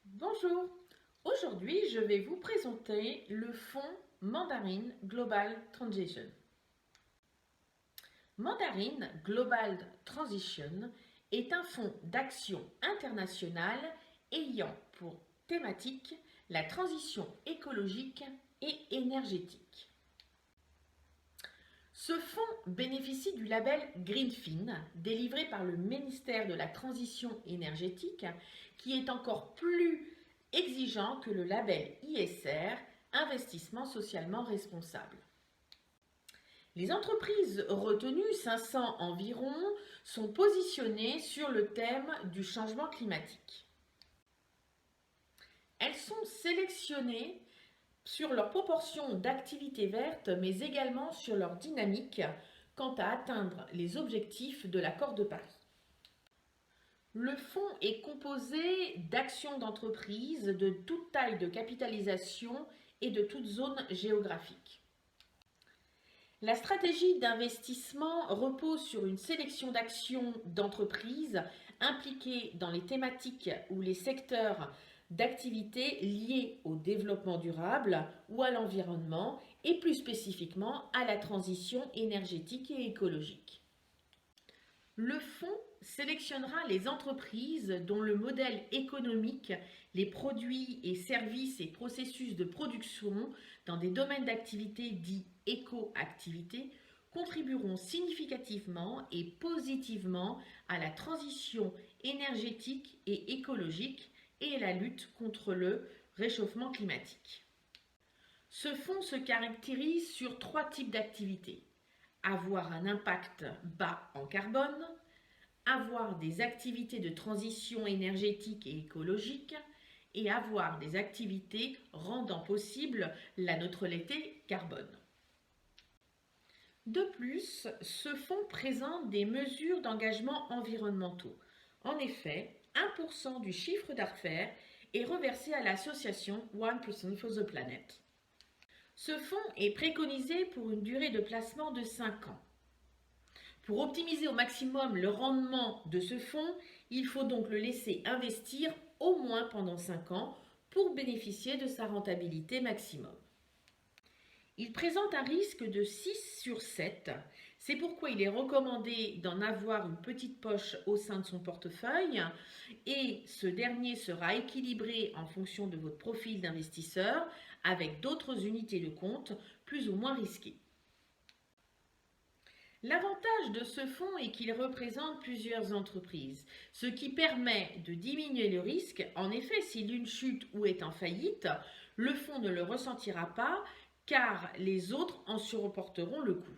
Bonjour, aujourd'hui je vais vous présenter le fonds Mandarin Global Transition. Mandarin Global Transition est un fonds d'action internationale ayant pour thématique la transition écologique et énergétique. Ce fonds bénéficie du label Greenfin, délivré par le ministère de la Transition énergétique, qui est encore plus exigeant que le label ISR, Investissement socialement responsable. Les entreprises retenues, 500 environ, sont positionnées sur le thème du changement climatique. Elles sont sélectionnées sur leur proportion d'activités vertes, mais également sur leur dynamique quant à atteindre les objectifs de l'accord de Paris. Le fonds est composé d'actions d'entreprises de toute taille de capitalisation et de toute zone géographique. La stratégie d'investissement repose sur une sélection d'actions d'entreprises impliquées dans les thématiques ou les secteurs d'activités liées au développement durable ou à l'environnement et plus spécifiquement à la transition énergétique et écologique. Le fonds sélectionnera les entreprises dont le modèle économique, les produits et services et processus de production dans des domaines d'activité dits éco-activités contribueront significativement et positivement à la transition énergétique et écologique et à la lutte contre le réchauffement climatique. Ce fonds se caractérise sur 3 types d'activités. Avoir un impact bas en carbone, avoir des activités de transition énergétique et écologique et avoir des activités rendant possible la neutralité carbone. De plus, ce fonds présente des mesures d'engagement environnementaux. En effet, 1% du chiffre d'affaires est reversé à l'association 1% for the Planet. Ce fonds est préconisé pour une durée de placement de 5 ans. Pour optimiser au maximum le rendement de ce fonds, il faut donc le laisser investir au moins pendant 5 ans pour bénéficier de sa rentabilité maximum. Il présente un risque de 6 sur 7. C'est pourquoi il est recommandé d'en avoir une petite poche au sein de son portefeuille et ce dernier sera équilibré en fonction de votre profil d'investisseur avec d'autres unités de compte plus ou moins risquées. L'avantage de ce fonds est qu'il représente plusieurs entreprises, ce qui permet de diminuer le risque. En effet, si l'une chute ou est en faillite, le fonds ne le ressentira pas car les autres en supporteront le coût.